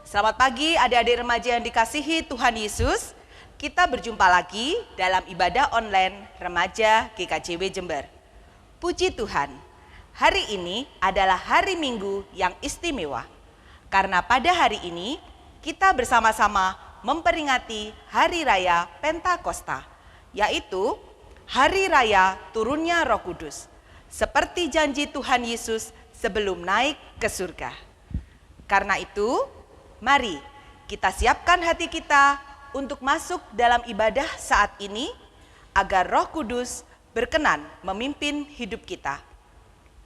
Selamat pagi adik-adik remaja yang dikasihi Tuhan Yesus. Kita berjumpa lagi dalam ibadah online Remaja GKJW Jember. Puji Tuhan, hari ini adalah hari Minggu yang istimewa. Karena pada hari ini kita bersama-sama memperingati Hari Raya Pentakosta, yaitu Hari Raya turunnya Roh Kudus, seperti janji Tuhan Yesus sebelum naik ke surga. Karena itu, mari kita siapkan hati kita untuk masuk dalam ibadah saat ini agar Roh Kudus berkenan memimpin hidup kita.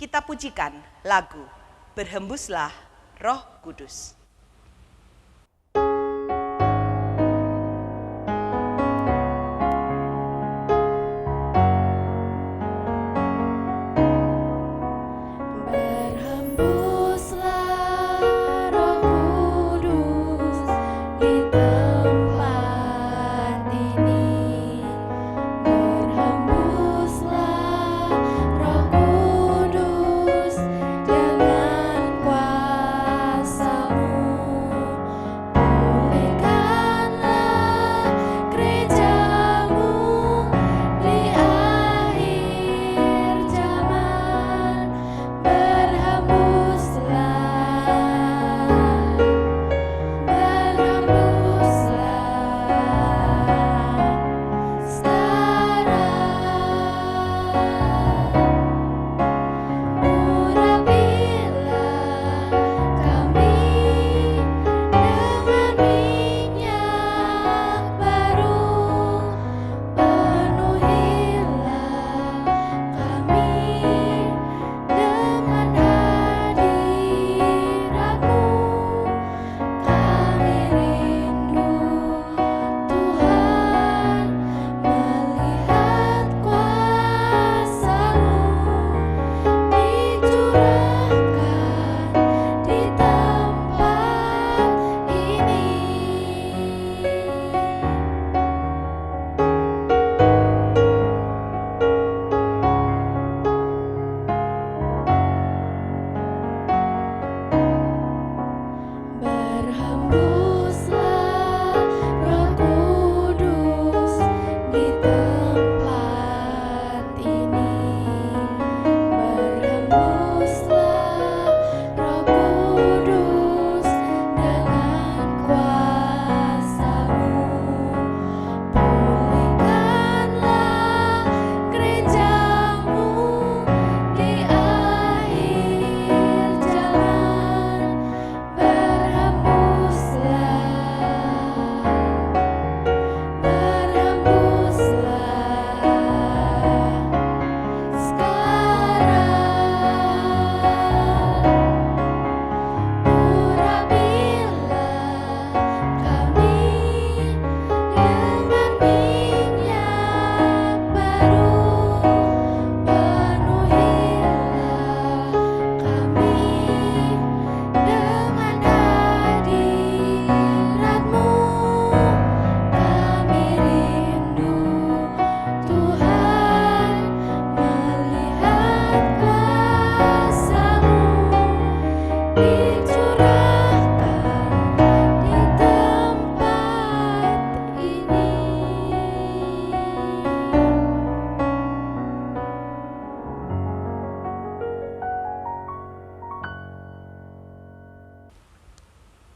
Kita pujikan lagu Berhembuslah Roh Kudus.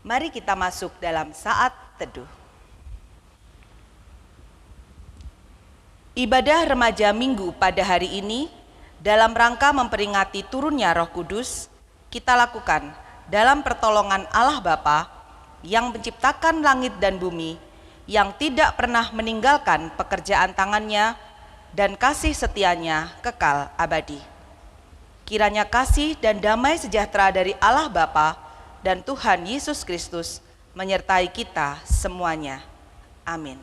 Mari kita masuk dalam saat teduh. Ibadah remaja Minggu pada hari ini dalam rangka memperingati turunnya Roh Kudus kita lakukan dalam pertolongan Allah Bapa yang menciptakan langit dan bumi, yang tidak pernah meninggalkan pekerjaan tangannya dan kasih setianya kekal abadi. Kiranya kasih dan damai sejahtera dari Allah Bapa dan Tuhan Yesus Kristus menyertai kita semuanya. Amin.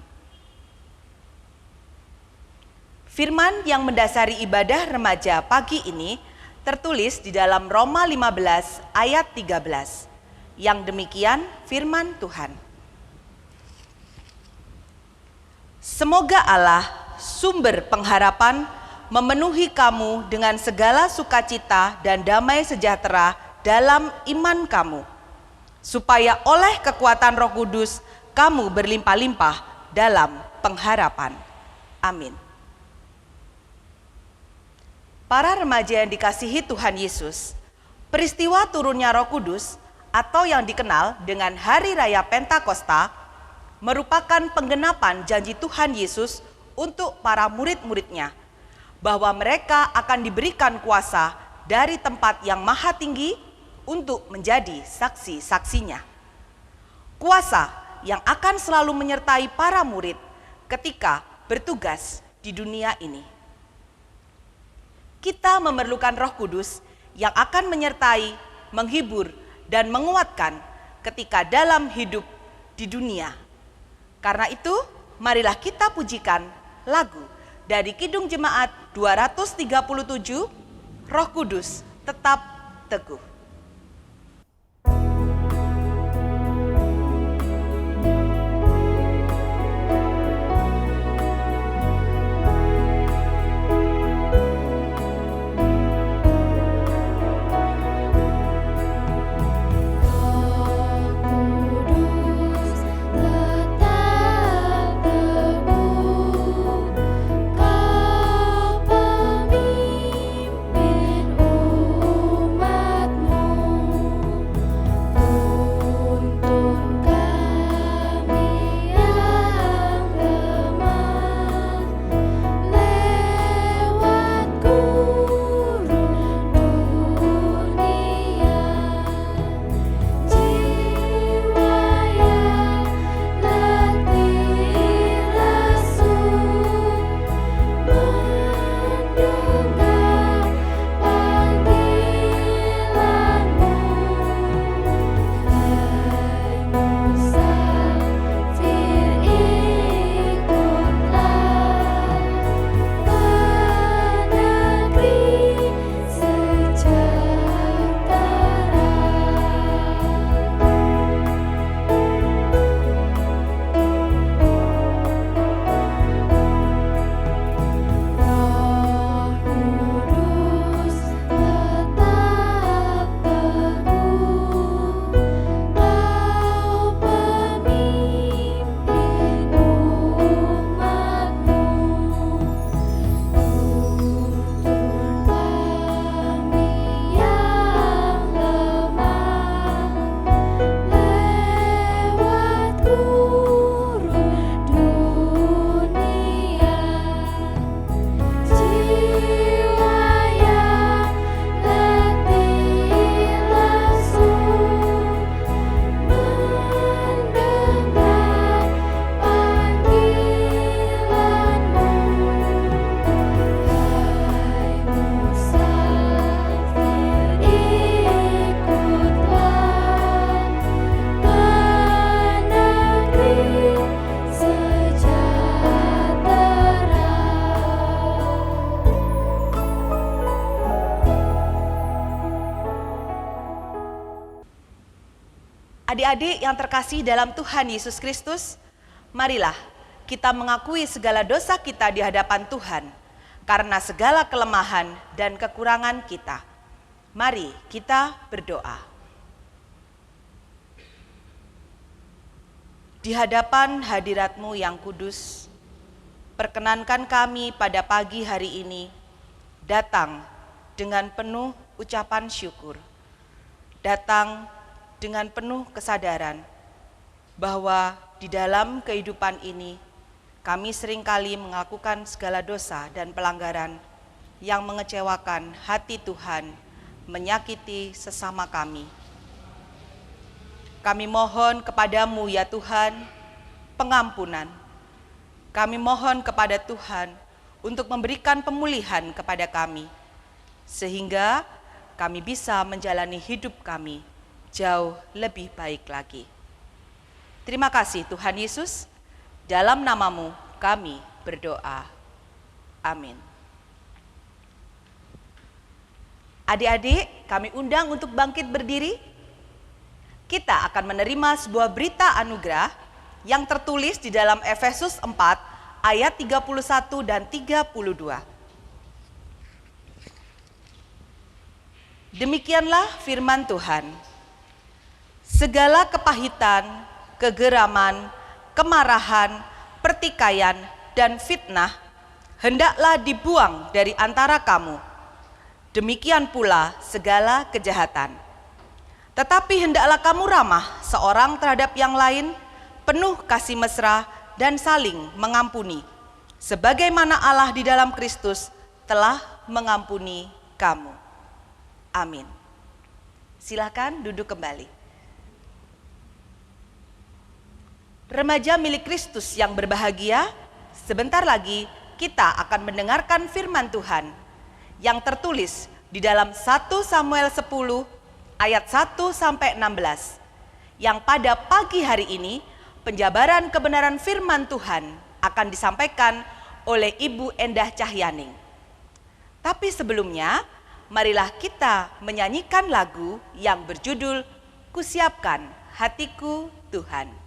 Firman yang mendasari ibadah remaja pagi ini tertulis di dalam Roma 15 ayat 13. Yang demikian firman Tuhan. Semoga Allah, sumber pengharapan, memenuhi kamu dengan segala sukacita dan damai sejahtera dalam iman kamu, supaya oleh kekuatan Roh Kudus kamu berlimpah-limpah dalam pengharapan. Amin. Para remaja yang dikasihi Tuhan Yesus, peristiwa turunnya Roh Kudus atau yang dikenal dengan Hari Raya Pentakosta merupakan penggenapan janji Tuhan Yesus untuk para murid-muridnya bahwa mereka akan diberikan kuasa dari tempat yang maha tinggi untuk menjadi saksi-saksinya. Kuasa yang akan selalu menyertai para murid ketika bertugas di dunia ini. Kita memerlukan Roh Kudus yang akan menyertai, menghibur, dan menguatkan ketika dalam hidup di dunia. Karena itu, marilah kita pujikan lagu dari Kidung Jemaat 237, Roh Kudus Tetap Teguh. Adik-adik yang terkasih dalam Tuhan Yesus Kristus, marilah kita mengakui segala dosa kita di hadapan Tuhan karena segala kelemahan dan kekurangan kita. Mari kita berdoa. Di hadapan hadirat-Mu yang kudus, perkenankan kami pada pagi hari ini datang dengan penuh ucapan syukur, datang dengan penuh kesadaran bahwa di dalam kehidupan ini kami seringkali melakukan segala dosa dan pelanggaran yang mengecewakan hati Tuhan, menyakiti sesama kami. Kami mohon kepadamu ya Tuhan, pengampunan. Kami mohon kepada Tuhan untuk memberikan pemulihan kepada kami, sehingga kami bisa menjalani hidup kami jauh lebih baik lagi. Terima kasih Tuhan Yesus, dalam nama-Mu kami berdoa. Amin. Adik-adik, kami undang untuk bangkit berdiri. Kita akan menerima sebuah berita anugerah yang tertulis di dalam Efesus 4 ayat 31 dan 32. Demikianlah firman Tuhan. Segala kepahitan, kegeraman, kemarahan, pertikaian, dan fitnah hendaklah dibuang dari antara kamu. Demikian pula segala kejahatan. Tetapi hendaklah kamu ramah seorang terhadap yang lain, penuh kasih mesra dan saling mengampuni, sebagaimana Allah di dalam Kristus telah mengampuni kamu. Amin. Silakan duduk kembali. Remaja milik Kristus yang berbahagia, sebentar lagi kita akan mendengarkan firman Tuhan yang tertulis di dalam 1 Samuel 10 ayat 1 sampai 16. Yang pada pagi hari ini penjabaran kebenaran firman Tuhan akan disampaikan oleh Ibu Endah Cahyaning. Tapi sebelumnya, marilah kita menyanyikan lagu yang berjudul Kusiapkan Hatiku Tuhan.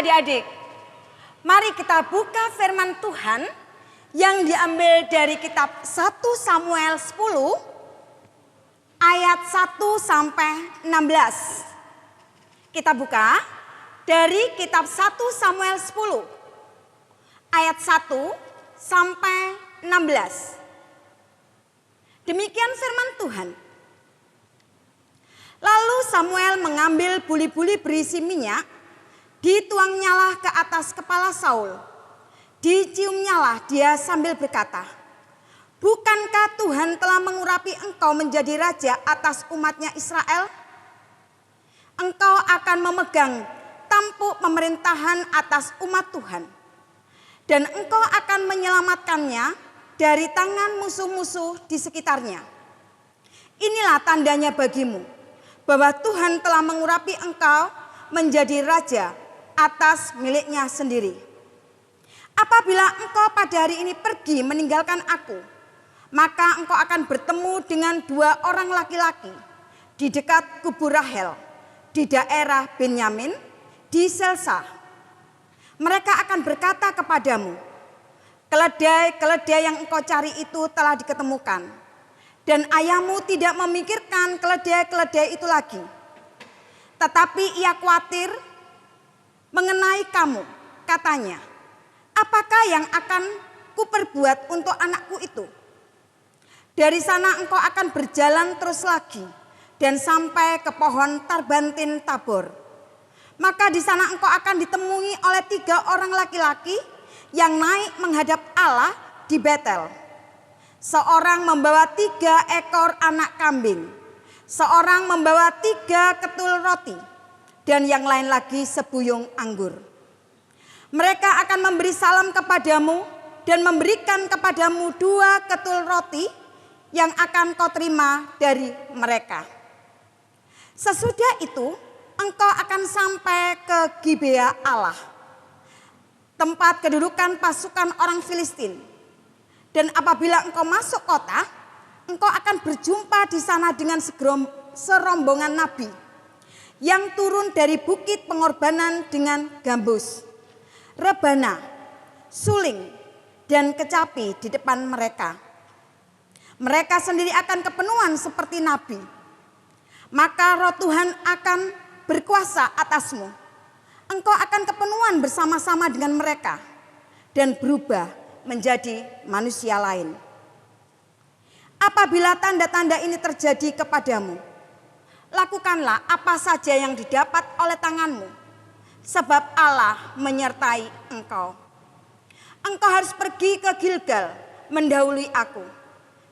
Adik-adik, mari kita buka firman Tuhan yang diambil dari kitab 1 Samuel 10 ayat 1 sampai 16. Kita buka dari kitab 1 Samuel 10 ayat 1 sampai 16. Demikian firman Tuhan. Lalu Samuel mengambil buli-buli berisi minyak Dituangnyalah ke atas kepala Saul. Diciumnyalah dia sambil berkata, "Bukankah Tuhan telah mengurapi engkau menjadi raja atas umatnya Israel? Engkau akan memegang tampuk pemerintahan atas umat Tuhan. Dan engkau akan menyelamatkannya dari tangan musuh-musuh di sekitarnya. Inilah tandanya bagimu bahwa Tuhan telah mengurapi engkau menjadi raja atas miliknya sendiri. Apabila engkau pada hari ini pergi meninggalkan aku, maka engkau akan bertemu dengan 2 orang laki-laki di dekat kubur Rahel di daerah Benyamin di Selsa. Mereka akan berkata kepadamu, keledai-keledai yang engkau cari itu telah diketemukan, dan ayahmu tidak memikirkan keledai-keledai itu lagi. Tetapi ia khawatir mengenai kamu, katanya, apakah yang akan kuperbuat untuk anakku itu? Dari sana engkau akan berjalan terus lagi dan sampai ke pohon Tarbantin Tabor. Maka di sana engkau akan ditemui oleh 3 orang laki-laki yang naik menghadap Allah di Betel. Seorang membawa 3 ekor anak kambing, seorang membawa 3 ketul roti, dan yang lain lagi sebuyung anggur. Mereka akan memberi salam kepadamu dan memberikan kepadamu 2 ketul roti yang akan kau terima dari mereka. Sesudah itu engkau akan sampai ke Gibea Allah, tempat kedudukan pasukan orang Filistin. Dan apabila engkau masuk kota, engkau akan berjumpa di sana dengan serombongan nabi yang turun dari bukit pengorbanan dengan gambus, rebana, suling, dan kecapi di depan mereka. Mereka sendiri akan kepenuhan seperti nabi. Maka roh Tuhan akan berkuasa atasmu. Engkau akan kepenuhan bersama-sama dengan mereka dan berubah menjadi manusia lain. Apabila tanda-tanda ini terjadi kepadamu, lakukanlah apa saja yang didapat oleh tanganmu, sebab Allah menyertai engkau. Engkau harus pergi ke Gilgal mendahului aku,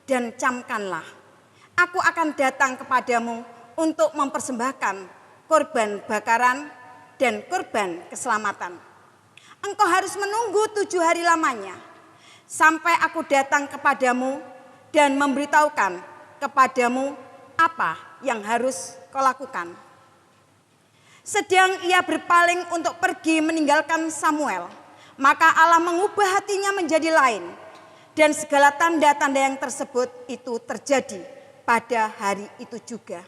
dan camkanlah, aku akan datang kepadamu untuk mempersembahkan korban bakaran dan korban keselamatan. Engkau harus menunggu 7 hari lamanya, sampai aku datang kepadamu dan memberitahukan kepadamu apa yang harus kau lakukan. Sedang ia berpaling untuk pergi meninggalkan Samuel, maka Allah mengubah hatinya menjadi lain, dan segala tanda-tanda yang tersebut itu terjadi pada hari itu juga.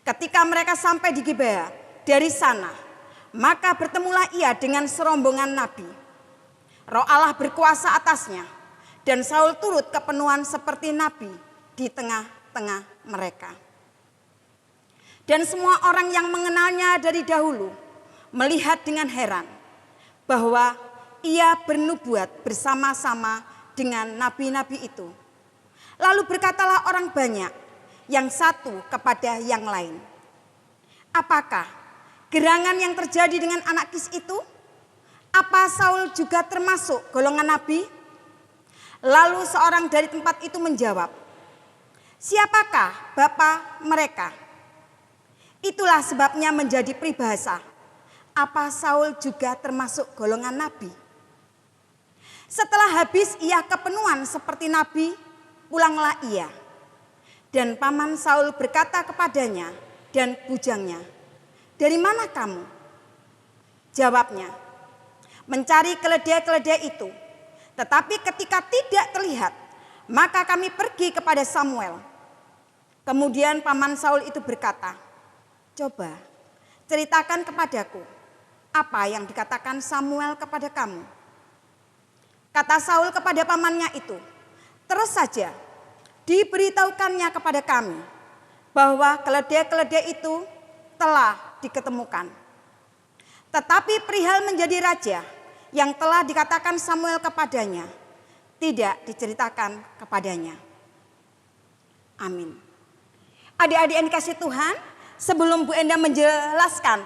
Ketika mereka sampai di Gibea, dari sana, maka bertemulah ia dengan serombongan nabi. Roh Allah berkuasa atasnya, dan Saul turut kepenuhan seperti nabi di tengah-tengah mereka. Dan semua orang yang mengenalnya dari dahulu melihat dengan heran bahwa ia bernubuat bersama-sama dengan nabi-nabi itu. Lalu berkatalah orang banyak, yang satu kepada yang lain, apakah gerangan yang terjadi dengan anak Kis itu? Apa Saul juga termasuk golongan nabi? Lalu seorang dari tempat itu menjawab, siapakah bapa mereka? Itulah sebabnya menjadi peribahasa, apa Saul juga termasuk golongan nabi? Setelah habis ia kepenuhan seperti nabi, pulanglah ia. Dan paman Saul berkata kepadanya dan bujangnya, dari mana kamu? Jawabnya, mencari keledai-keledai itu. Tetapi ketika tidak terlihat, maka kami pergi kepada Samuel. Kemudian paman Saul itu berkata, coba ceritakan kepadaku apa yang dikatakan Samuel kepada kamu. Kata Saul kepada pamannya itu, terus saja diberitahukannya kepada kami bahwa keledai-keledai itu telah diketemukan. Tetapi perihal menjadi raja yang telah dikatakan Samuel kepadanya, tidak diceritakan kepadanya. Amin. Adik-adik yang dikasihi Tuhan, sebelum Bu Enda menjelaskan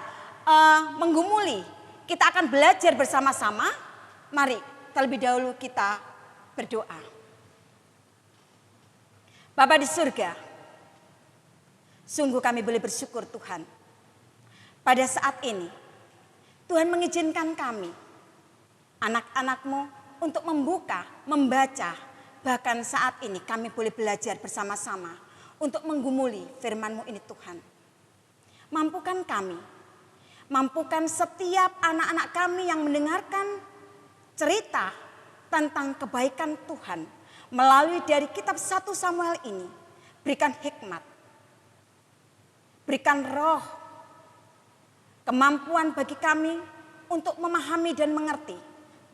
menggumuli, kita akan belajar bersama-sama. Mari terlebih dahulu kita berdoa. Bapa di surga, sungguh kami boleh bersyukur Tuhan. Pada saat ini Tuhan mengizinkan kami, anak-anak-Mu, untuk membuka, membaca. Bahkan saat ini kami boleh belajar bersama-sama untuk menggumuli firman-Mu ini Tuhan. Mampukan kami, mampukan setiap anak-anak kami yang mendengarkan cerita tentang kebaikan Tuhan melalui dari kitab 1 Samuel ini. Berikan hikmat, berikan roh, kemampuan bagi kami untuk memahami dan mengerti,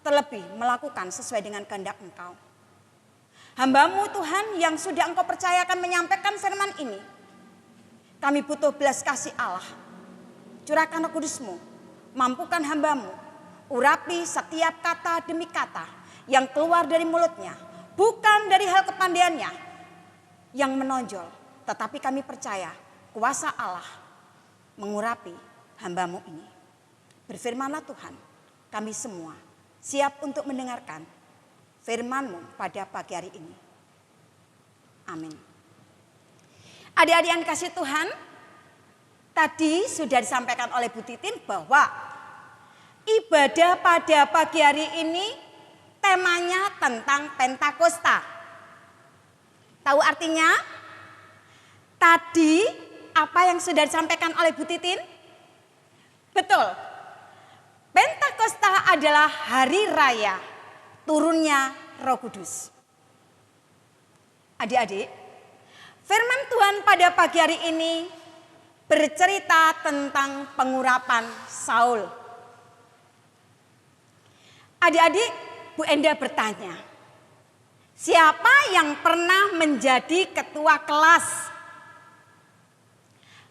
terlebih melakukan sesuai dengan kehendak Engkau. Hamba-Mu Tuhan yang sudah Engkau percayakan menyampaikan firman ini, kami butuh belas kasih Allah. Curahkan Roh Kudus-Mu, mampukan hamba-Mu, urapi setiap kata demi kata yang keluar dari mulutnya, bukan dari hal kepandaiannya yang menonjol, tetapi kami percaya kuasa Allah mengurapi hamba-Mu ini. Berfirmanlah Tuhan, kami semua siap untuk mendengarkan firman-Mu pada pagi hari ini. Amin. Adik-adik yang kasih Tuhan, tadi sudah disampaikan oleh Bu Titin bahwa ibadah pada pagi hari ini temanya tentang Pentakosta. Tahu artinya? Tadi apa yang sudah disampaikan oleh Bu Titin? Betul. Pentakosta adalah hari raya turunnya Roh Kudus. Adik-adik, firman Tuhan pada pagi hari ini bercerita tentang pengurapan Saul. Adik-adik, Bu Enda bertanya, siapa yang pernah menjadi ketua kelas?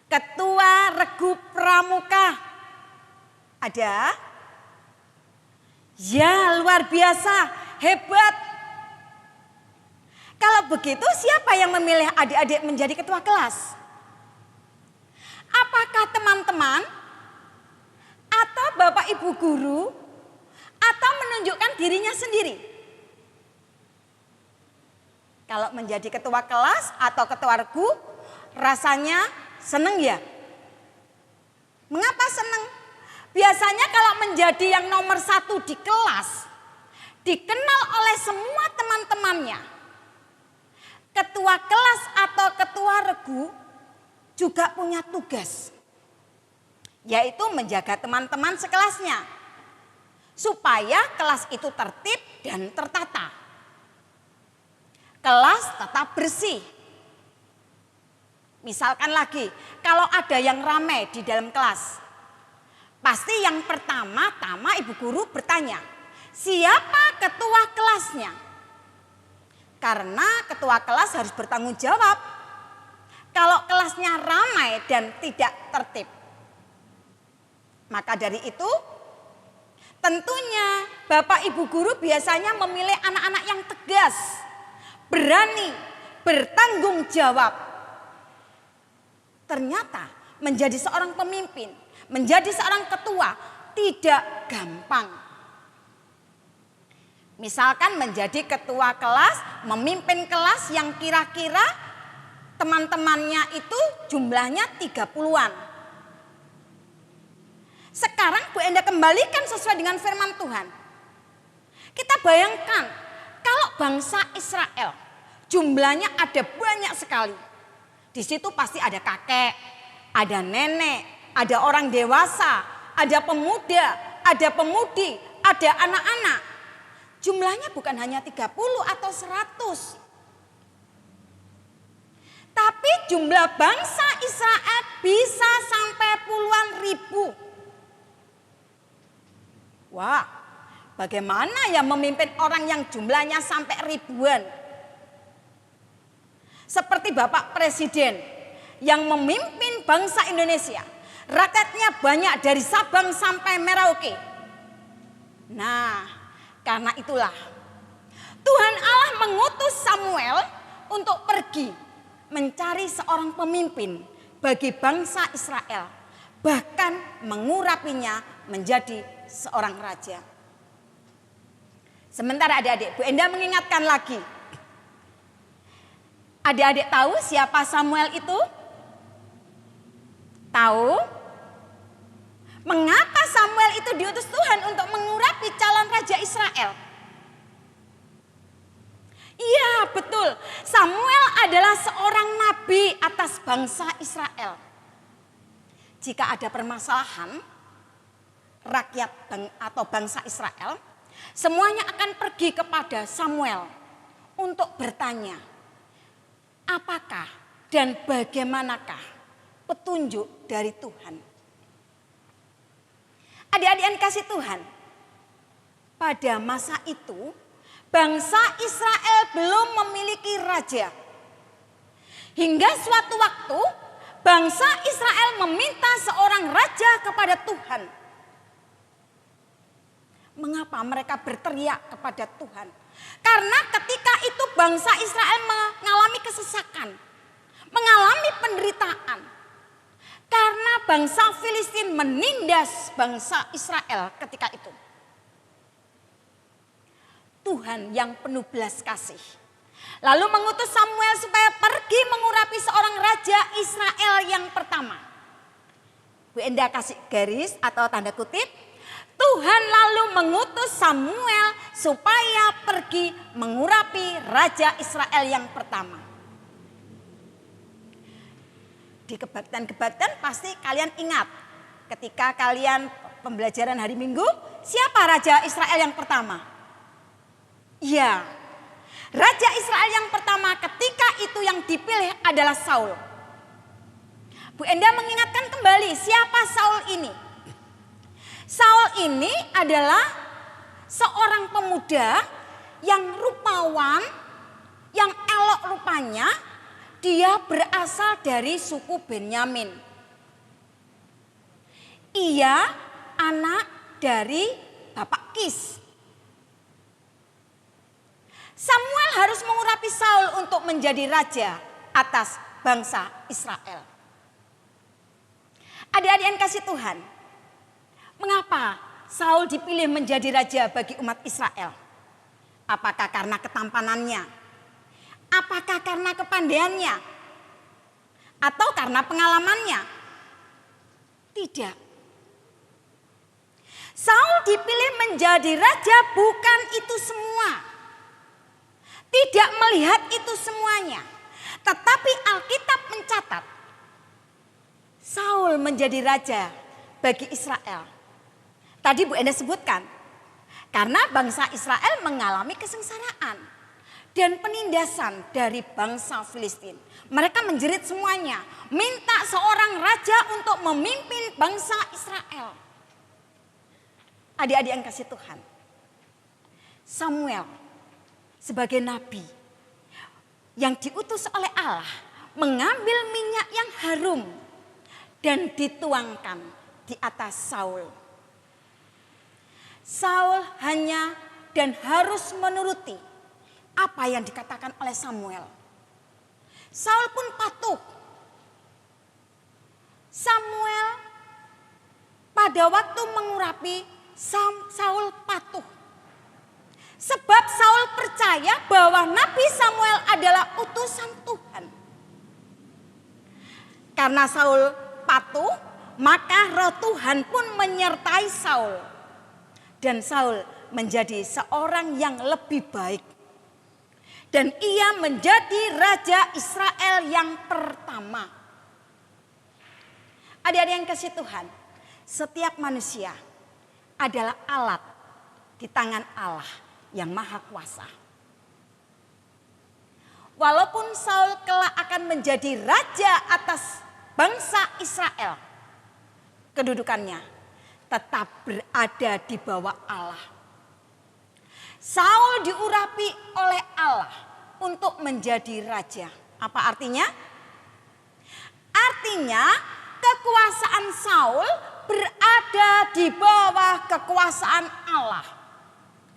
Ketua Regu Pramuka? Ada? Ya, luar biasa, hebat. Kalau begitu siapa yang memilih adik-adik menjadi ketua kelas? Apakah teman-teman atau Bapak Ibu guru atau menunjukkan dirinya sendiri? Kalau menjadi ketua kelas atau ketua regu, rasanya seneng ya? Mengapa seneng? Biasanya kalau menjadi yang nomor 1 di kelas, dikenal oleh semua teman-temannya. Ketua kelas atau ketua regu juga punya tugas, yaitu menjaga teman-teman sekelasnya, supaya kelas itu tertib dan tertata. Kelas tetap bersih. Misalkan lagi, kalau ada yang ramai di dalam kelas, pasti yang pertama-tama ibu guru bertanya, siapa ketua kelasnya? Karena ketua kelas harus bertanggung jawab kalau kelasnya ramai dan tidak tertib. Maka dari itu, tentunya Bapak Ibu guru biasanya memilih anak-anak yang tegas, berani, bertanggung jawab. Ternyata menjadi seorang pemimpin, menjadi seorang ketua tidak gampang. Misalkan menjadi ketua kelas, memimpin kelas yang kira-kira teman-temannya itu jumlahnya 30-an. Sekarang Bu Enda kembalikan sesuai dengan firman Tuhan. Kita bayangkan kalau bangsa Israel jumlahnya ada banyak sekali. Di situ pasti ada kakek, ada nenek, ada orang dewasa, ada pemuda, ada pemudi, ada anak-anak. Jumlahnya bukan hanya 30 atau 100. Tapi jumlah bangsa Israel bisa sampai puluhan ribu. Wah, bagaimana ya memimpin orang yang jumlahnya sampai ribuan? Seperti Bapak Presiden yang memimpin bangsa Indonesia. Rakyatnya banyak dari Sabang sampai Merauke. Nah, karena itulah Tuhan Allah mengutus Samuel untuk pergi mencari seorang pemimpin bagi bangsa Israel. bahkan mengurapinya menjadi seorang raja. Sementara adik-adik, Bu Enda mengingatkan lagi. Adik-adik tahu siapa Samuel itu? Tahu? Mengapa Samuel itu diutus Tuhan untuk mengurapi calon raja Israel? Iya, betul. Samuel adalah seorang nabi atas bangsa Israel. Jika ada permasalahan, rakyat atau bangsa Israel, semuanya akan pergi kepada Samuel untuk bertanya, apakah dan bagaimanakah petunjuk dari Tuhan. Adik-adik yang kasih Tuhan, pada masa itu bangsa Israel belum memiliki raja. Hingga suatu waktu bangsa Israel meminta seorang raja kepada Tuhan. Mengapa mereka berteriak kepada Tuhan? Karena ketika itu bangsa Israel mengalami kesesakan, mengalami penderitaan. Karena bangsa Filistin menindas bangsa Israel ketika itu. Tuhan yang penuh belas kasih lalu mengutus Samuel supaya pergi mengurapi seorang raja Israel yang pertama. Bu Enda kasih garis atau tanda kutip. Tuhan lalu mengutus Samuel supaya pergi mengurapi raja Israel yang pertama. Di kebaktian-kebaktian pasti kalian ingat ketika kalian pembelajaran hari Minggu, siapa raja Israel yang pertama? Ya, raja Israel yang pertama ketika itu yang dipilih adalah Saul. Bu Enda mengingatkan kembali siapa Saul ini. Saul ini adalah seorang pemuda yang rupawan, yang elok rupanya. Dia berasal dari suku Benyamin. Ia anak dari Bapak Kis. Samuel harus mengurapi Saul untuk menjadi raja atas bangsa Israel. Adik-adik yang kasih Tuhan, mengapa Saul dipilih menjadi raja bagi umat Israel? Apakah karena ketampanannya? Apakah karena kepandaiannya? Atau karena pengalamannya? Tidak. Saul dipilih menjadi raja bukan itu semua. Tidak melihat itu semuanya. Tetapi Alkitab mencatat Saul menjadi raja bagi Israel. Tadi Bu Enda sebutkan, karena bangsa Israel mengalami kesengsaraan dan penindasan dari bangsa Filistin. Mereka menjerit semuanya, minta seorang raja untuk memimpin bangsa Israel. Adik-adik yang kasih Tuhan, Samuel sebagai nabi yang diutus oleh Allah mengambil minyak yang harum dan dituangkan di atas Saul. Saul hanya dan harus menuruti apa yang dikatakan oleh Samuel. Saul pun patuh. Samuel pada waktu mengurapi, Saul patuh. Sebab Saul percaya bahwa Nabi Samuel adalah utusan Tuhan. Karena Saul patuh, maka roh Tuhan pun menyertai Saul. Dan Saul menjadi seorang yang lebih baik. Dan ia menjadi raja Israel yang pertama. Adik-adik yang kasih Tuhan, setiap manusia adalah alat di tangan Allah yang maha kuasa. Walaupun Saul kelak akan menjadi raja atas bangsa Israel, kedudukannya tetap berada di bawah Allah. Saul diurapi oleh Allah untuk menjadi raja. Apa artinya? Artinya kekuasaan Saul berada di bawah kekuasaan Allah.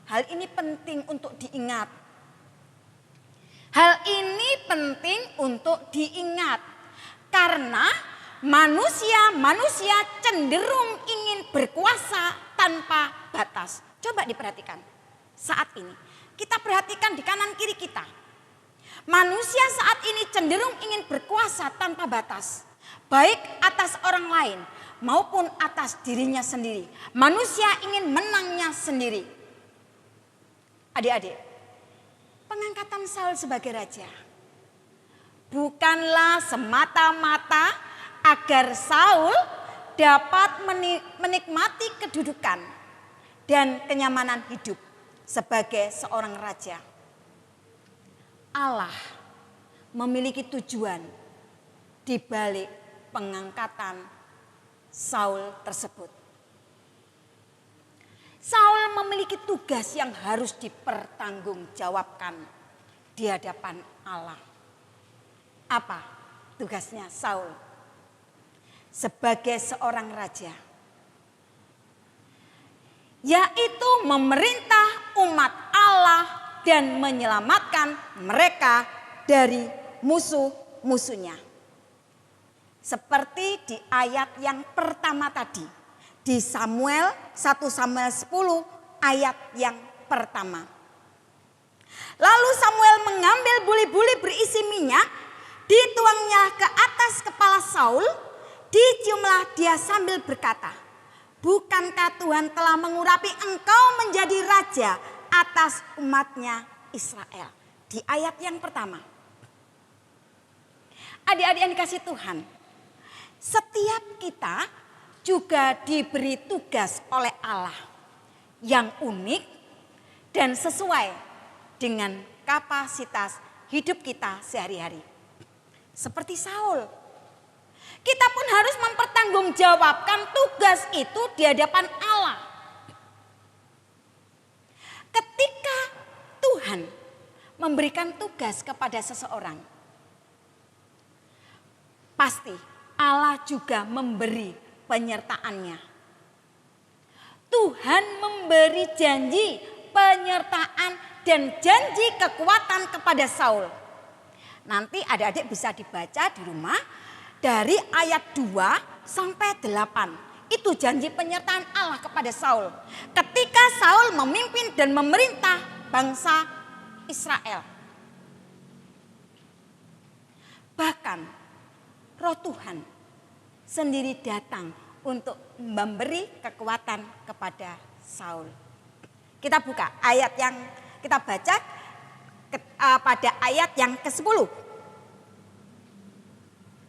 Hal ini penting untuk diingat. Hal ini penting untuk diingat. Karena manusia cenderung ingin berkuasa tanpa batas. Coba diperhatikan saat ini. Kita perhatikan di kanan kiri kita. Manusia saat ini cenderung ingin berkuasa tanpa batas. Baik atas orang lain maupun atas dirinya sendiri. Manusia ingin menangnya sendiri. Adik-adik, pengangkatan Saul sebagai raja bukanlah semata-mata agar Saul dapat menikmati kedudukan dan kenyamanan hidup sebagai seorang raja. Allah memiliki tujuan di balik pengangkatan Saul tersebut. Saul memiliki tugas yang harus dipertanggungjawabkan di hadapan Allah. Apa tugasnya Saul sebagai seorang raja? Yaitu memerintah umat Allah dan menyelamatkan mereka dari musuh-musuhnya. Seperti di ayat yang pertama tadi. Di 1 Samuel 10 ayat yang pertama. Lalu Samuel mengambil buli-buli berisi minyak, dituangnya ke atas kepala Saul, diciumlah dia sambil berkata, "Bukankah Tuhan telah mengurapi engkau menjadi raja atas umatnya Israel?" Di ayat yang pertama. Adik-adik yang dikasih Tuhan, setiap kita juga diberi tugas oleh Allah yang unik dan sesuai dengan kapasitas hidup kita sehari-hari. Seperti Saul, kita pun harus mempertanggungjawabkan tugas itu di hadapan Allah. Ketika Tuhan memberikan tugas kepada seseorang, pasti Allah juga memberi penyertaannya. Tuhan memberi janji penyertaan dan janji kekuatan kepada Saul. Nanti adik-adik bisa dibaca di rumah dari ayat 2 sampai 8. Itu janji penyertaan Allah kepada Saul. Ketika Saul memimpin dan memerintah bangsa Israel. Bahkan Roh Tuhan sendiri datang untuk memberi kekuatan kepada Saul. Kita buka ayat yang kita baca pada ayat yang ke-10.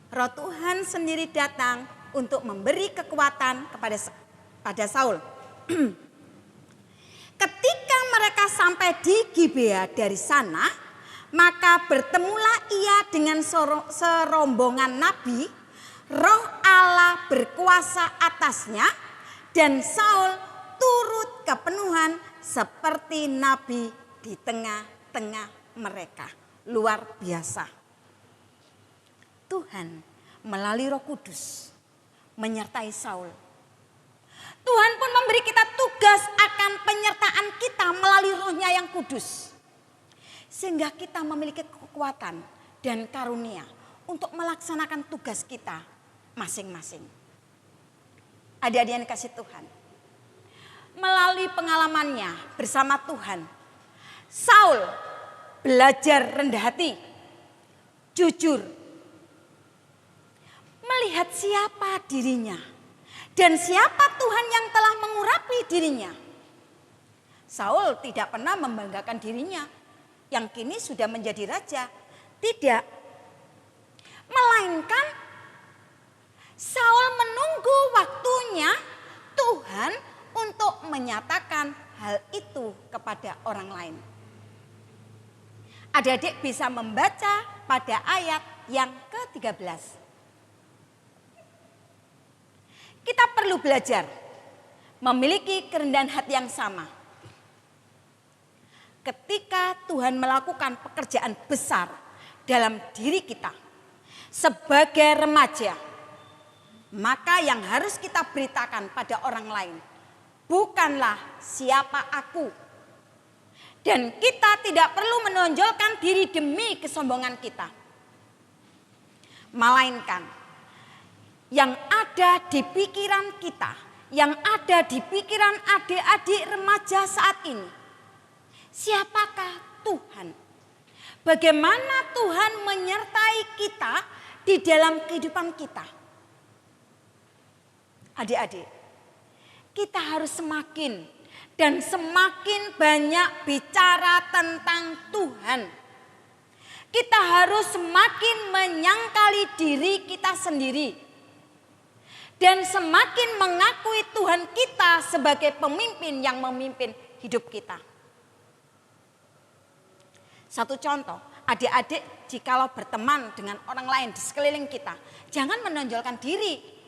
Roh Tuhan sendiri datang untuk memberi kekuatan kepada Saul. Ketika mereka sampai di Gibea dari sana, maka bertemulah ia dengan serombongan nabi. Roh Allah berkuasa atasnya dan Saul turut kepenuhan seperti nabi di tengah-tengah mereka. Luar biasa. Tuhan melalui Roh Kudus menyertai Saul. Tuhan pun memberi kita tugas akan penyertaan kita melalui Roh-Nya yang kudus. Sehingga kita memiliki kekuatan dan karunia untuk melaksanakan tugas kita masing-masing. Adik-adik yang dikasih Tuhan. Melalui pengalamannya bersama Tuhan, Saul belajar rendah hati, jujur, melihat siapa dirinya dan siapa Tuhan yang telah mengurapi dirinya. Saul tidak pernah membanggakan dirinya yang kini sudah menjadi raja. Tidak. Melainkan Saul menunggu waktunya Tuhan untuk menyatakan hal itu kepada orang lain. Adik-adik bisa membaca pada ayat yang ke-13. Kita perlu belajar memiliki kerendahan hati yang sama. Ketika Tuhan melakukan pekerjaan besar dalam diri kita sebagai remaja, maka yang harus kita beritakan pada orang lain bukanlah siapa aku. Dan kita tidak perlu menonjolkan diri demi kesombongan kita. Melainkan yang ada di pikiran kita, yang ada di pikiran adik-adik remaja saat ini. Siapakah Tuhan? Bagaimana Tuhan menyertai kita di dalam kehidupan kita? Adik-adik, kita harus semakin dan semakin banyak bicara tentang Tuhan. Kita harus semakin menyangkali diri kita sendiri. Dan semakin mengakui Tuhan kita sebagai pemimpin yang memimpin hidup kita. Satu contoh, adik-adik jikalau berteman dengan orang lain di sekeliling kita, jangan menonjolkan diri.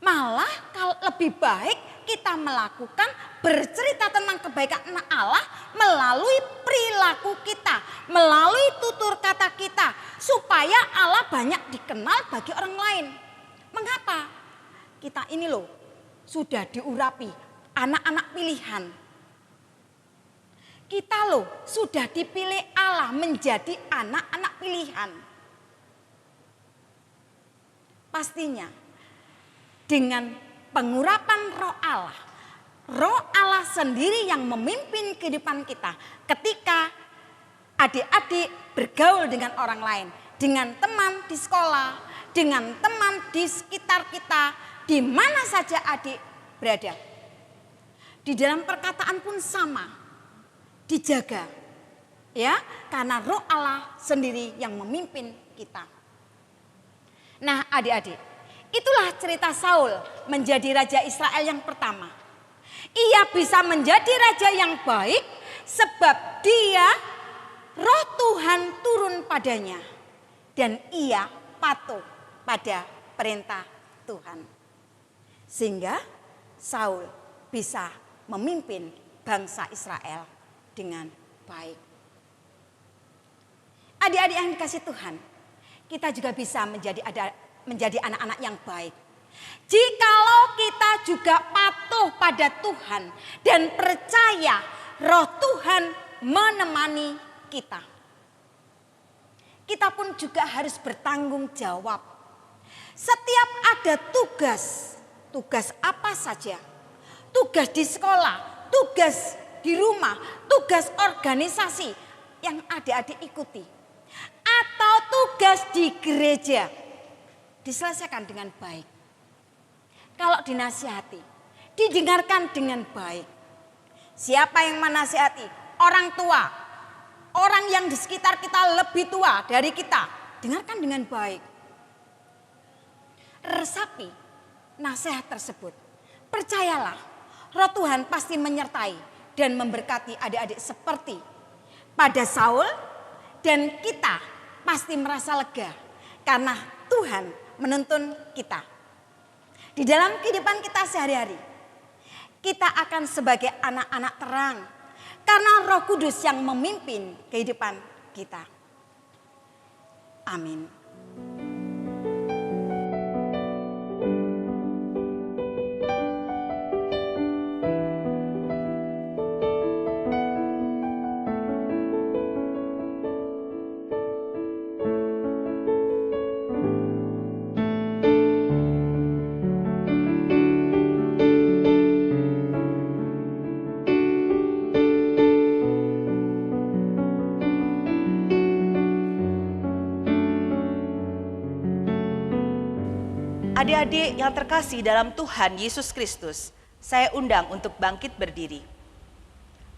Malah kalau lebih baik kita melakukan bercerita tentang kebaikan Allah melalui perilaku kita, melalui tutur kata kita, supaya Allah banyak dikenal bagi orang lain. Mengapa? Kita ini loh sudah diurapi anak-anak pilihan. Kita loh sudah dipilih Allah menjadi anak-anak pilihan. Pastinya dengan pengurapan Roh Allah sendiri yang memimpin kehidupan kita ketika adik-adik bergaul dengan orang lain, dengan teman di sekolah, dengan teman di sekitar kita, di mana saja adik berada. Di dalam perkataan pun sama, dijaga, ya, karena Roh Allah sendiri yang memimpin kita. Nah, adik-adik, itulah cerita Saul menjadi raja Israel yang pertama. Ia bisa menjadi raja yang baik sebab dia Roh Tuhan turun padanya dan ia patuh pada perintah Tuhan. Sehingga Saul bisa memimpin bangsa Israel dengan baik. Adik-adik yang dikasih Tuhan, kita juga bisa menjadi anak-anak yang baik. Jikalau kita juga patuh pada Tuhan dan percaya Roh Tuhan menemani kita. Kita pun juga harus bertanggung jawab. Setiap ada tugas apa saja, tugas di sekolah, tugas di rumah, tugas organisasi yang adik-adik ikuti, atau tugas di gereja, diselesaikan dengan baik. Kalau dinasihati, didengarkan dengan baik. Siapa yang menasihati? Orang tua, orang yang di sekitar kita lebih tua dari kita, dengarkan dengan baik. Resapi nasihat tersebut. Percayalah, Roh Tuhan pasti menyertai dan memberkati adik-adik seperti pada Saul, dan kita pasti merasa lega karena Tuhan menuntun kita. Di dalam kehidupan kita sehari-hari, kita akan sebagai anak-anak terang karena Roh Kudus yang memimpin kehidupan kita. Amin. Adik-adik yang terkasih dalam Tuhan Yesus Kristus, saya undang untuk bangkit berdiri.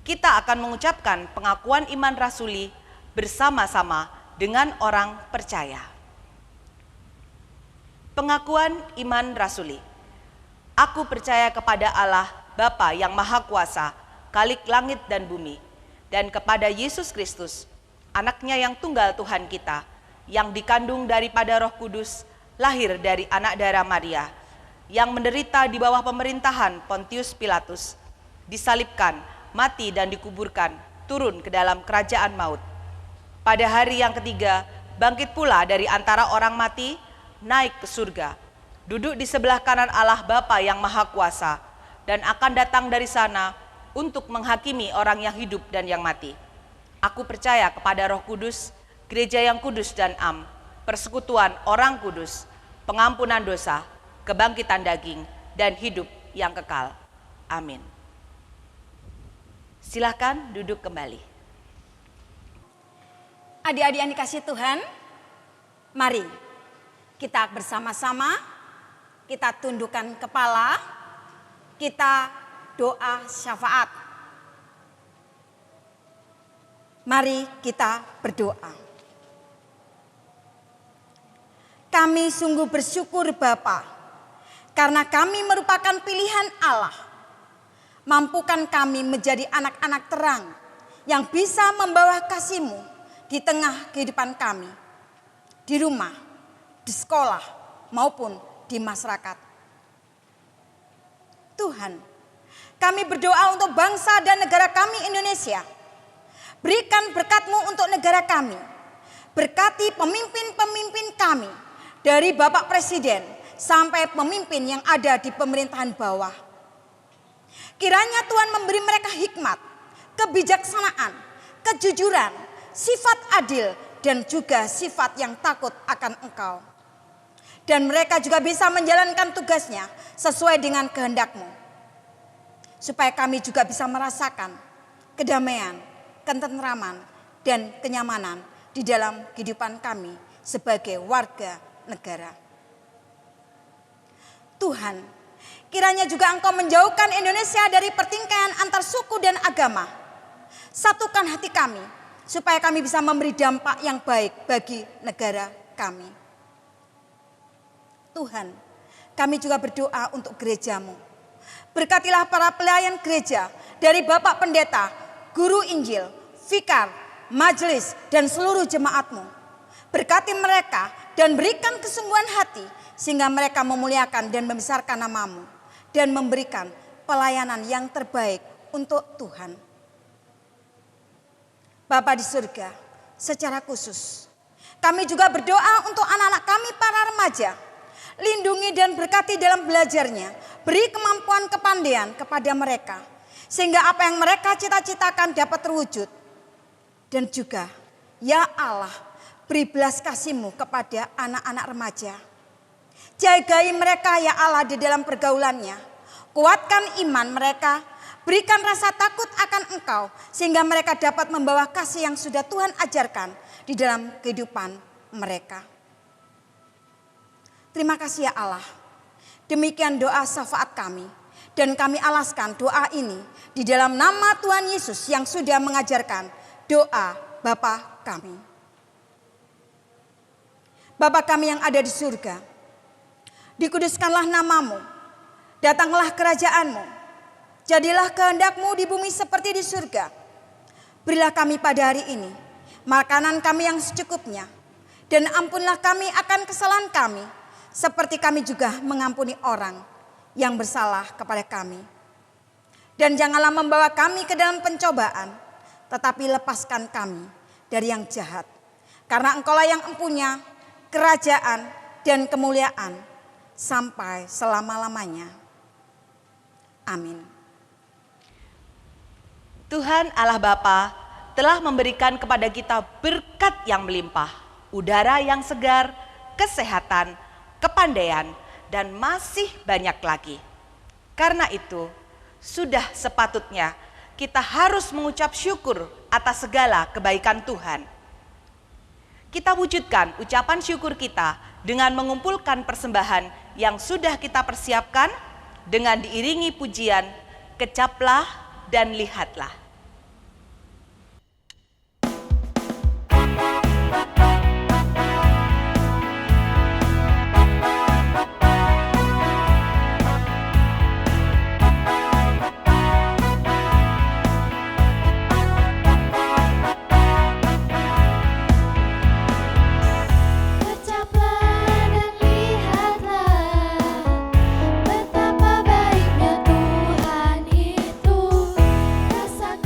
Kita akan mengucapkan pengakuan iman rasuli bersama-sama dengan orang percaya. Pengakuan iman rasuli. Aku percaya kepada Allah Bapa yang Maha Kuasa, Khalik langit dan bumi, dan kepada Yesus Kristus, anaknya yang tunggal Tuhan kita, yang dikandung daripada Roh Kudus, lahir dari anak darah Maria, yang menderita di bawah pemerintahan Pontius Pilatus, disalibkan, mati dan dikuburkan, turun ke dalam kerajaan maut. Pada hari yang ketiga, bangkit pula dari antara orang mati, naik ke surga, duduk di sebelah kanan Allah Bapa yang Maha Kuasa, dan akan datang dari sana untuk menghakimi orang yang hidup dan yang mati. Aku percaya kepada Roh Kudus, gereja yang kudus dan am, persekutuan orang kudus, pengampunan dosa, kebangkitan daging, dan hidup yang kekal. Amin. Silakan duduk kembali. Adik-adik yang dikasihi Tuhan, mari kita bersama-sama, kita tundukkan kepala, kita doa syafaat. Mari kita berdoa. Kami sungguh bersyukur Bapa, karena kami merupakan pilihan Allah. Mampukan kami menjadi anak-anak terang yang bisa membawa kasih-Mu di tengah kehidupan kami, di rumah, di sekolah, maupun di masyarakat. Tuhan, kami berdoa untuk bangsa dan negara kami Indonesia. Berikan berkat-Mu untuk negara kami. Berkati pemimpin-pemimpin kami, dari Bapak Presiden sampai pemimpin yang ada di pemerintahan bawah. Kiranya Tuhan memberi mereka hikmat, kebijaksanaan, kejujuran, sifat adil, dan juga sifat yang takut akan Engkau. Dan mereka juga bisa menjalankan tugasnya sesuai dengan kehendak-Mu. Supaya kami juga bisa merasakan kedamaian, ketentraman, dan kenyamanan di dalam kehidupan kami sebagai warga negara. Tuhan, kiranya juga Engkau menjauhkan Indonesia dari pertikaian antar suku dan agama. Satukan hati kami, supaya kami bisa memberi dampak yang baik bagi negara kami. Tuhan, kami juga berdoa untuk gereja-Mu. Berkatilah para pelayan gereja, dari Bapak Pendeta, Guru Injil, Vikar, Majelis, dan seluruh jemaat-Mu. Berkati mereka dan berikan kesungguhan hati, sehingga mereka memuliakan dan membesarkan nama-Mu, dan memberikan pelayanan yang terbaik untuk Tuhan. Bapa di surga, secara khusus kami juga berdoa untuk anak-anak kami para remaja. Lindungi dan berkati dalam belajarnya, beri kemampuan kepandaian kepada mereka, sehingga apa yang mereka cita-citakan dapat terwujud. Dan juga, ya Allah, beri belas kasih-Mu kepada anak-anak remaja. Jagai mereka ya Allah di dalam pergaulannya. Kuatkan iman mereka. Berikan rasa takut akan Engkau. Sehingga mereka dapat membawa kasih yang sudah Tuhan ajarkan di dalam kehidupan mereka. Terima kasih ya Allah. Demikian doa syafaat kami. Dan kami alaskan doa ini di dalam nama Tuhan Yesus yang sudah mengajarkan doa Bapa kami. Bapa kami yang ada di surga, dikuduskanlah nama-Mu, datanglah kerajaan-Mu, jadilah kehendak-Mu di bumi seperti di surga. Berilah kami pada hari ini makanan kami yang secukupnya, dan ampunlah kami akan kesalahan kami, seperti kami juga mengampuni orang yang bersalah kepada kami. Dan janganlah membawa kami ke dalam pencobaan, tetapi lepaskan kami dari yang jahat. Karena Engkau-lah yang empunya kerajaan dan kemuliaan sampai selama-lamanya. Amin. Tuhan Allah Bapa telah memberikan kepada kita berkat yang melimpah, udara yang segar, kesehatan, kepandaian, dan masih banyak lagi. Karena itu, sudah sepatutnya kita harus mengucap syukur atas segala kebaikan Tuhan. Kita wujudkan ucapan syukur kita dengan mengumpulkan persembahan yang sudah kita persiapkan dengan diiringi pujian, kecaplah dan lihatlah. Betapa baiknya Tuhan itu, rasa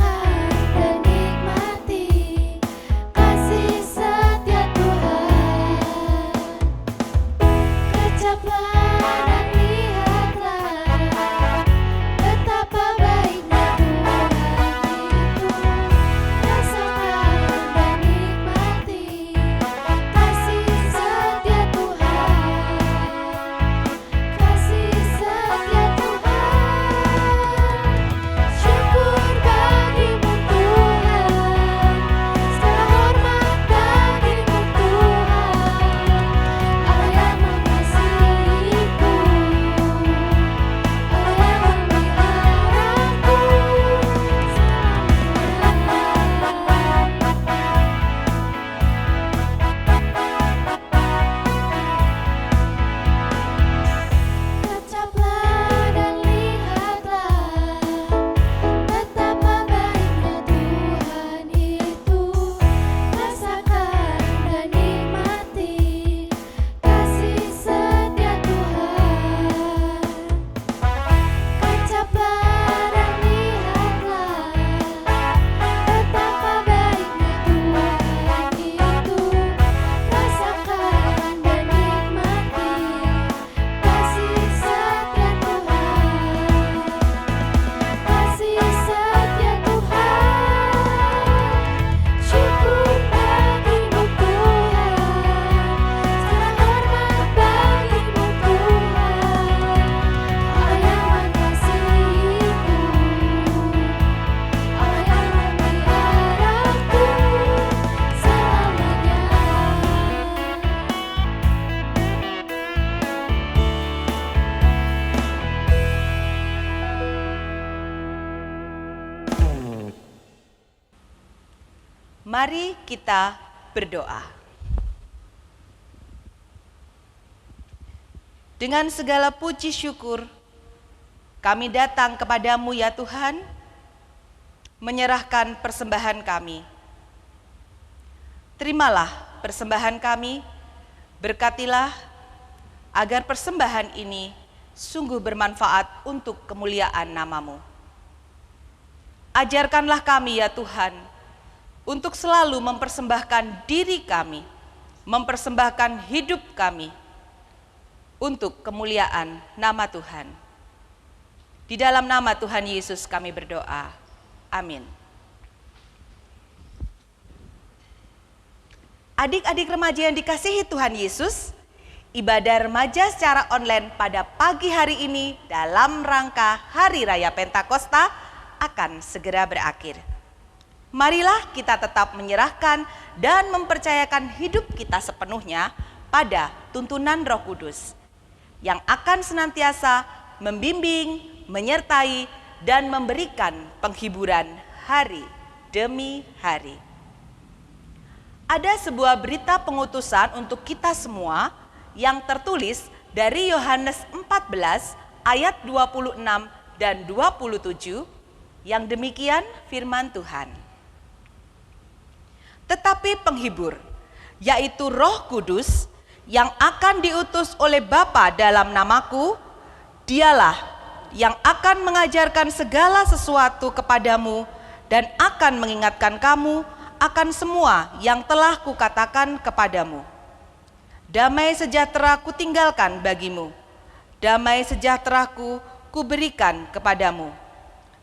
Mari kita berdoa. Dengan segala puji syukur, kami datang kepadamu ya Tuhan, menyerahkan persembahan kami. Terimalah persembahan kami, berkatilah agar persembahan ini sungguh bermanfaat untuk kemuliaan nama-Mu. Ajarkanlah kami ya Tuhan, untuk selalu mempersembahkan diri kami, mempersembahkan hidup kami, untuk kemuliaan nama Tuhan. Di dalam nama Tuhan Yesus kami berdoa. Amin. Adik-adik remaja yang dikasihi Tuhan Yesus, ibadah remaja secara online pada pagi hari ini dalam rangka Hari Raya Pentakosta akan segera berakhir. Marilah kita tetap menyerahkan dan mempercayakan hidup kita sepenuhnya pada tuntunan Roh Kudus yang akan senantiasa membimbing, menyertai, dan memberikan penghiburan hari demi hari. Ada sebuah berita pengutusan untuk kita semua yang tertulis dari Yohanes 14 ayat 26 dan 27 yang demikian firman Tuhan. Tetapi penghibur, yaitu Roh Kudus yang akan diutus oleh Bapa dalam namaku, dialah yang akan mengajarkan segala sesuatu kepadamu dan akan mengingatkan kamu akan semua yang telah kukatakan kepadamu. Damai sejahtera kutinggalkan bagimu, damai sejahteraku kuberikan kepadamu.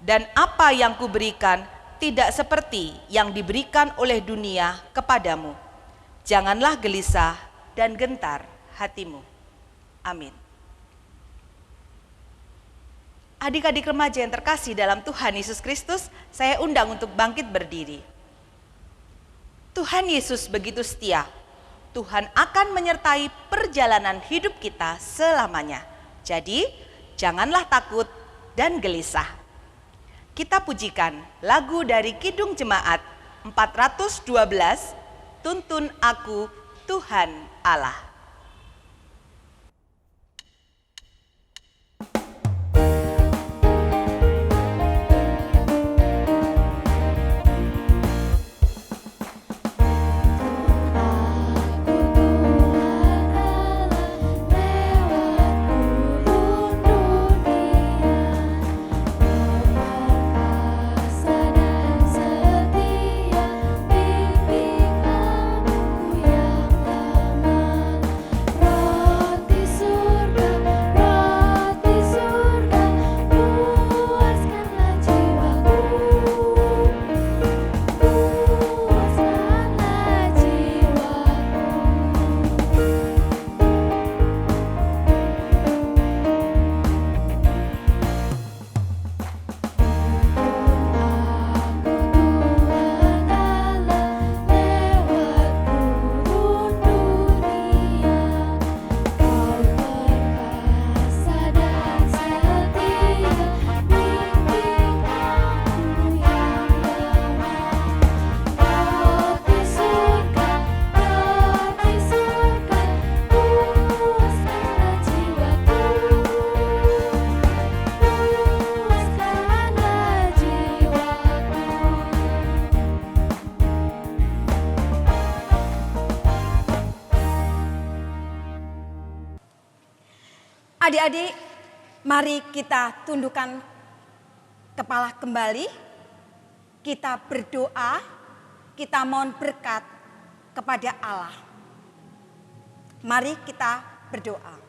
Dan apa yang kuberikan tidak seperti yang diberikan oleh dunia kepadamu. Janganlah gelisah dan gentar hatimu. Amin. Adik-adik remaja yang terkasih dalam Tuhan Yesus Kristus, saya undang untuk bangkit berdiri. Tuhan Yesus begitu setia. Tuhan akan menyertai perjalanan hidup kita selamanya. Jadi, janganlah takut dan gelisah. Kita pujikan lagu dari Kidung Jemaat 412, Tuntun Aku Tuhan Allah. Adik-adik, mari kita tundukkan kepala kembali. Kita berdoa, kita mohon berkat kepada Allah. Mari kita berdoa.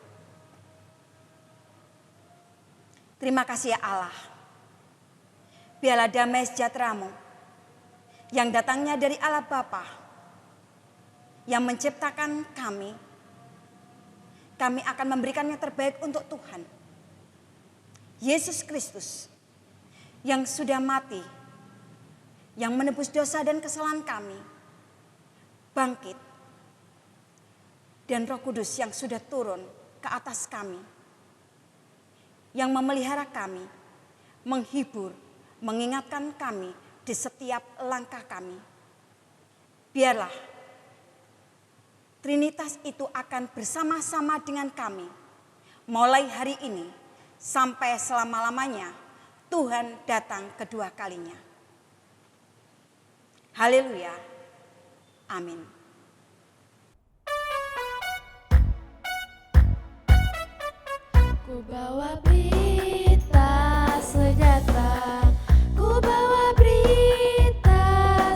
Terima kasih ya Allah. Biarlah damai sejahtera-Mu yang datangnya dari Allah Bapa yang menciptakan kami akan memberikan yang terbaik untuk Tuhan. Yesus Kristus yang sudah mati, yang menebus dosa dan kesalahan kami, bangkit. Dan Roh Kudus yang sudah turun ke atas kami, yang memelihara kami, menghibur, mengingatkan kami di setiap langkah kami. biarlah Trinitas itu akan bersama-sama dengan kami mulai hari ini sampai selama-lamanya Tuhan datang kedua kalinya. Haleluya. Amin. Ku bawa berita sejahtera, ku bawa berita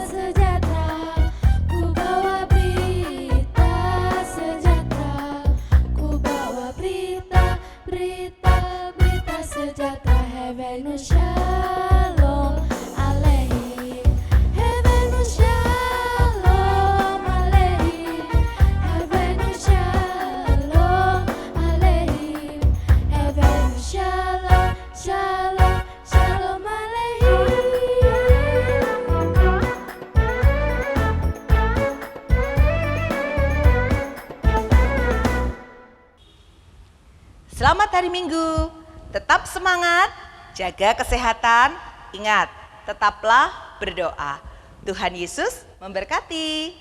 sejahtera, ku bawa berita sejahtera, ku bawa berita sejahtera. Heaven shalom aleihim, heaven shalom aleihim, heaven shalom aleihim, heaven shalom, shalom, shalom aleihim. Selamat hari Minggu, tetap semangat, jaga kesehatan, ingat, tetaplah berdoa. Tuhan Yesus memberkati.